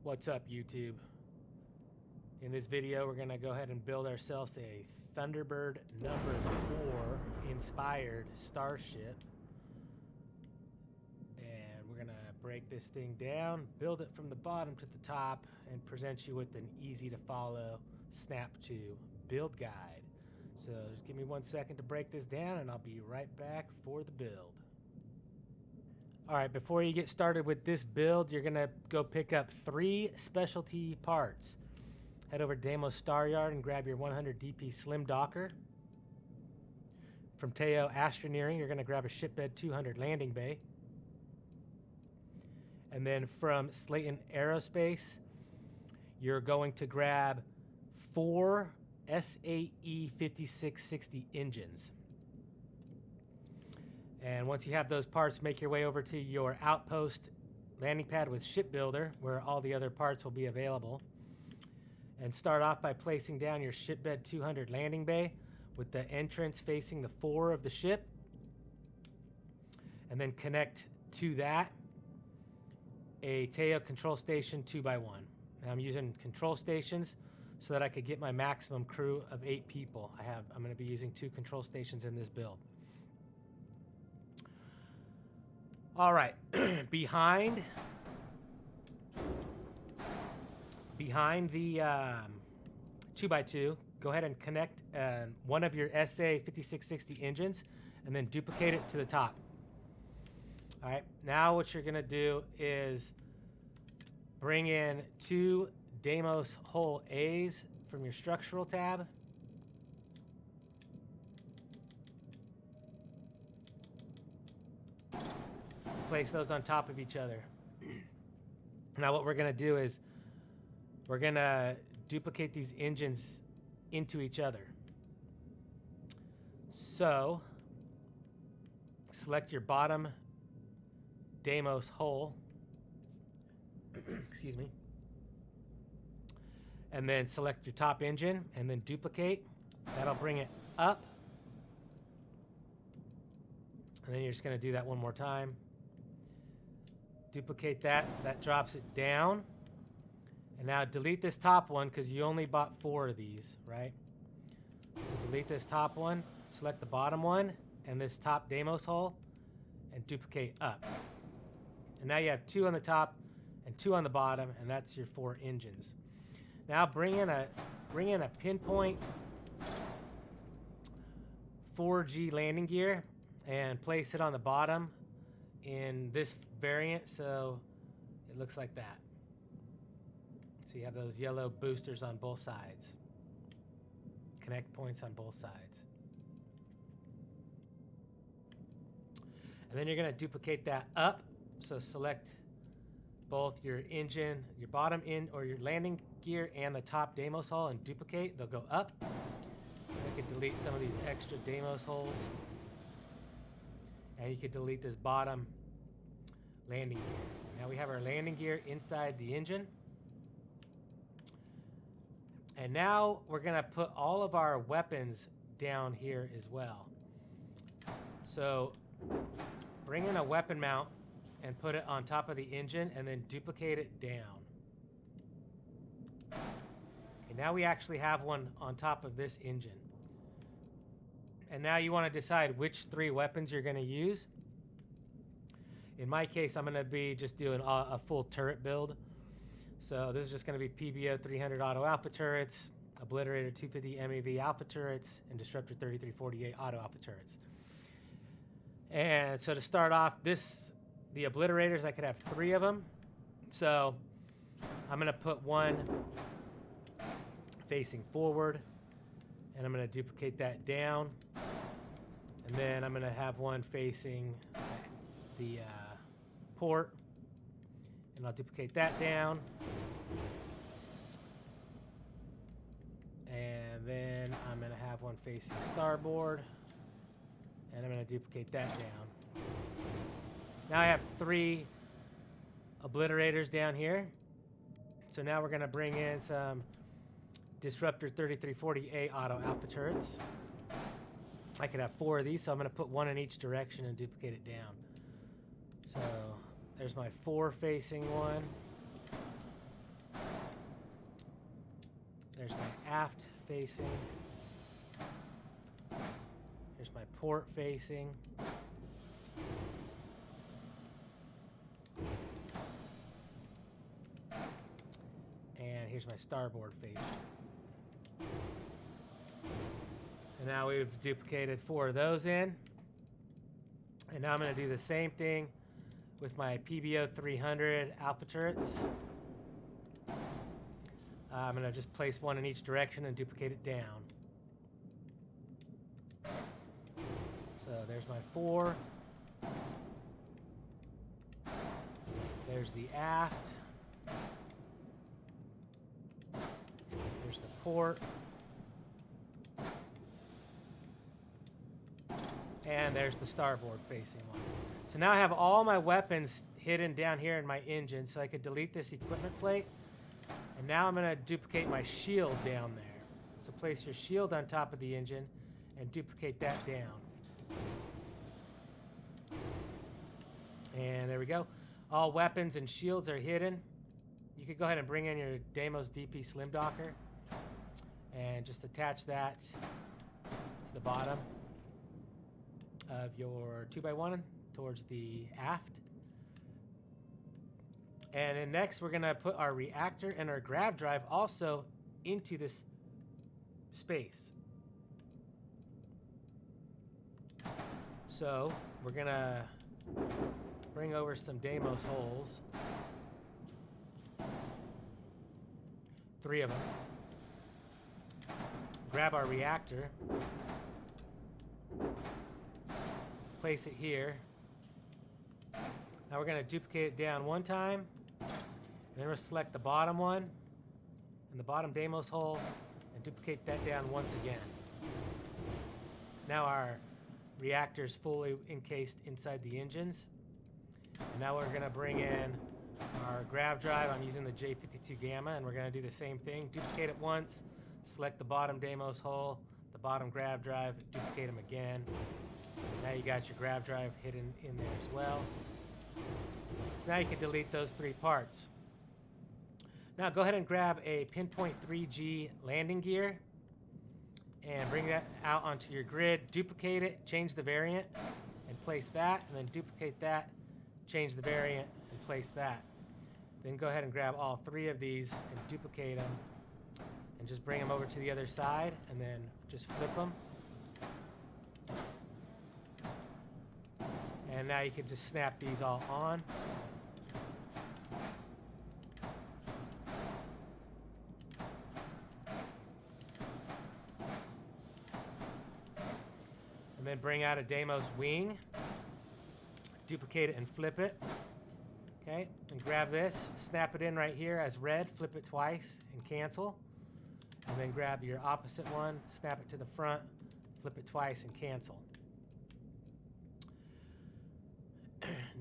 What's up, YouTube? In this video, we're going to go ahead and build ourselves a Thunderbird number 4 inspired starship. And we're going to break this thing down, build it from the bottom to the top, and present you with an easy to follow snap to build guide. So just give me 1 second to break this down and I'll be right back for the build. Alright, before you get started with this build, you're going to go pick up 3 specialty parts. Head over to Deimos Star Yard and grab your 100 DP Slim Docker. From Teo Astroneering, you're going to grab a Shipbed 200 Landing Bay. And then from Slayton Aerospace, you're going to grab 4 SAE 5660 engines. And once you have those parts, make your way over to your outpost landing pad with Shipbuilder, where all the other parts will be available. And start off by placing down your Shipbed 200 landing bay with the entrance facing the fore of the ship. And then connect to that a Teo control station 2x1. Now I'm using control stations so that I could get my maximum crew of 8 people. I'm going to be using 2 control stations in this build. All right, behind the 2x2, go ahead and connect one of your SA 5660 engines and then duplicate it to the top. All right, now what you're gonna do is bring in 2 Deimos Hull A's from your structural tab. Place those on top of each other. Now what we're gonna do is we're gonna duplicate these engines into each other. So select your bottom Deimos hull, excuse me, and then select your top engine and then duplicate. That'll bring it up. And then you're just gonna do that one more time. Duplicate that drops it down. And now delete this top one because you only bought 4 of these, right? So delete this top one, select the bottom one and this top Deimos hull and duplicate up. And now you have 2 on the top and 2 on the bottom, and that's your 4 engines. Now bring in a pinpoint 4G landing gear and place it on the bottom in this variant so it looks like that. So you have those yellow boosters on both sides. Connect points on both sides. And then you're going to duplicate that up. So select both your engine, your bottom end or your landing gear and the top Deimos hull and duplicate. They'll go up. You can delete some of these extra Deimos hulls. And you can delete this bottom landing gear. Now we have our landing gear inside the engine. And now we're gonna put all of our weapons down here as well. So bring in a weapon mount and put it on top of the engine and then duplicate it down. And now we actually have one on top of this engine. And now you want to decide which 3 weapons you're going to use. In my case, I'm going to be just doing a full turret build. So this is just going to be PBO 300 auto alpha turrets, Obliterator 250 MEV alpha turrets, and Disruptor 3348 auto alpha turrets. And so to start off, the Obliterators, I could have 3 of them. So I'm going to put one facing forward, and I'm going to duplicate that down. And then I'm going to have one facing the port, and I'll duplicate that down. And then I'm going to have one facing starboard, and I'm going to duplicate that down. Now I have 3 Obliterators down here. So now we're going to bring in some Disruptor 3348 auto alpha turrets. I could have 4 of these, so I'm going to put 1 in each direction and duplicate it down. So there's my 4 facing one. aft facing. Here's my port facing. And here's my starboard facing. And now we've duplicated 4 of those in. And now I'm going to do the same thing with my PBO 300 alpha turrets. I'm going to just place 1 in each direction and duplicate it down. So there's my 4. There's the aft. There's the port. And there's the starboard facing one. So now I have all my weapons hidden down here in my engine, so I could delete this equipment plate. And now I'm going to duplicate my shield down there. So place your shield on top of the engine and duplicate that down. And there we go. All weapons and shields are hidden. You could go ahead and bring in your Deimos DP Slim Docker and just attach that to the bottom of your 2x1 towards the aft. And then next we're going to put our reactor and our grav drive also into this space. So we're going to bring over some Deimos holes. 3 of them. Grab our reactor. Place it here. Now we're going to duplicate it down 1 time. And then we'll select the bottom one and the bottom Deimos hole and duplicate that down once again. Now our reactor is fully encased inside the engines. And now we're going to bring in our grav drive. I'm using the J52 Gamma, and we're going to do the same thing. Duplicate it once, select the bottom Deimos hole, the bottom grav drive, duplicate them again. Now you got your grav drive hidden in there as well. So now you can delete those 3 parts. Now go ahead and grab a Pinpoint 3G landing gear and bring that out onto your grid. Duplicate it, change the variant, and place that, and then duplicate that, change the variant, and place that. Then go ahead and grab all 3 of these and duplicate them, and just bring them over to the other side, and then just flip them. And now you can just snap these all on. And then bring out a Deimos wing, duplicate it and flip it. Okay, and grab this, snap it in right here as red, flip it twice and cancel. And then grab your opposite one, snap it to the front, flip it twice and cancel.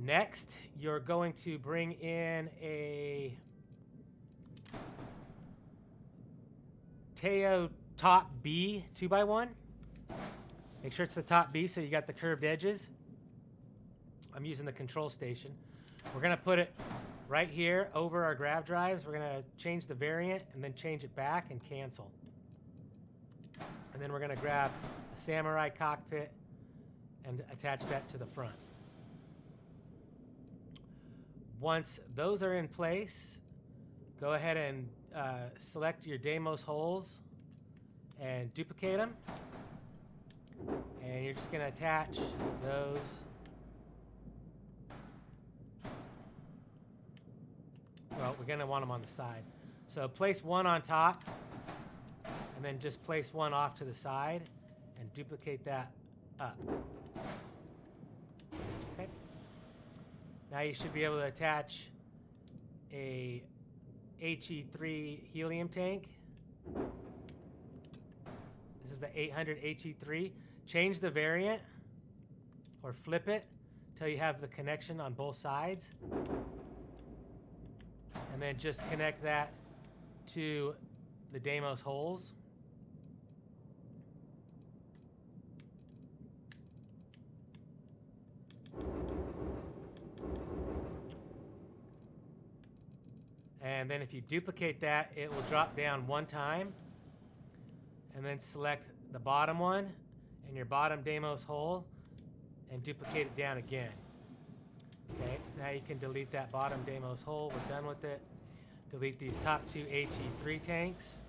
Next, you're going to bring in a Teo top B 2x1. Make sure it's the top B so you got the curved edges. I'm using the control station. We're going to put it right here over our grav drives. We're going to change the variant and then change it back and cancel. And then we're going to grab a Samurai cockpit and attach that to the front. Once those are in place, go ahead and select your Deimos holes and duplicate them. And you're just going to attach those. Well, we're going to want them on the side. So place 1 on top, and then just place 1 off to the side, and duplicate that up. Okay. Now you should be able to attach a HE3 helium tank. This is the 800 HE3. Change the variant or flip it until you have the connection on both sides. And then just connect that to the Deimos holes. And then if you duplicate that, it will drop down 1 time. and then select the bottom one and your bottom Deimos hole and duplicate it down again. Okay, now you can delete that bottom Deimos hole. We're done with it. Delete these top two HE3 tanks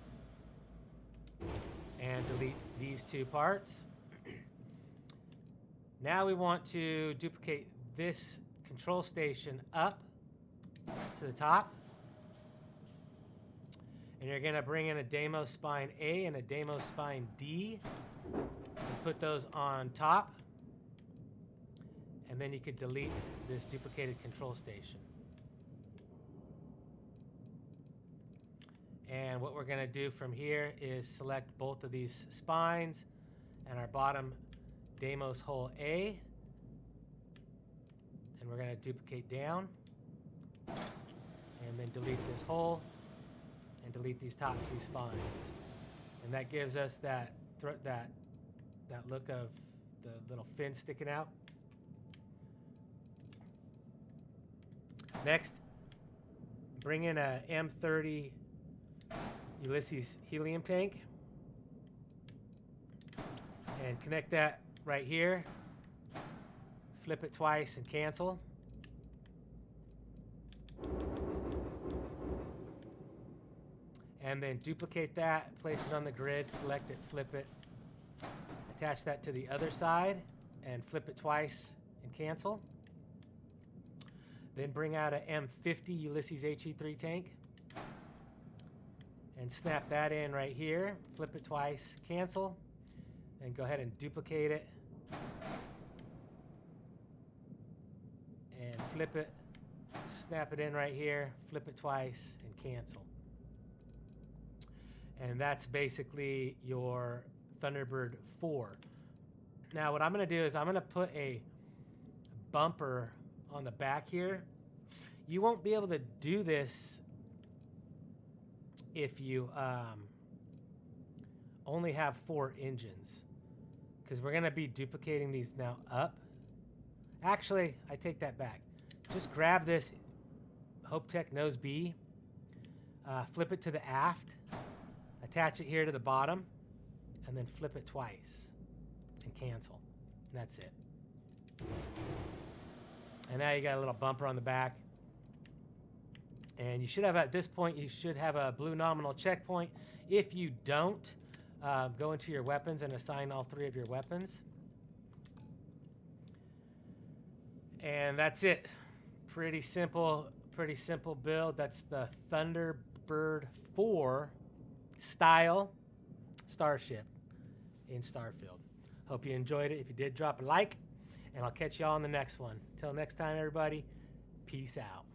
and delete these two parts. Now we want to duplicate this control station up to the top. And you're going to bring in a Deimos spine A and a Deimos spine D and put those on top. And then you could delete this duplicated control station. And what we're going to do from here is select both of these spines and our bottom Deimos hole A. And we're going to duplicate down. And then delete this hole. And delete these top two spines. And that gives us that look of the little fin sticking out. Next, bring in a M30 Ulysses helium tank and connect that right here. Flip it twice and cancel. And then duplicate that, place it on the grid, select it, flip it, attach that to the other side and flip it twice and cancel. Then bring out a M50 Ulysses HE3 tank and snap that in right here, flip it twice, cancel, and go ahead and duplicate it and flip it, snap it in right here, flip it twice and cancel. And that's basically your Thunderbird 4. Now what I'm going to do is I'm going to put a bumper on the back here. You won't be able to do this if you only have 4 engines, because we're going to be duplicating these now up. Actually, I take that back. Just grab this HopeTech Nose B, flip it to the aft, attach it here to the bottom, and then flip it twice and cancel. And that's it. And now you got a little bumper on the back. And you should have, at this point, you should have a blue nominal checkpoint. If you don't, go into your weapons and assign all 3 of your weapons. And that's it. Pretty simple build. That's the Thunderbird 4 style starship in Starfield. Hope you enjoyed it. If you did, drop a like, and I'll catch y'all on the next one. Till next time, everybody, peace out.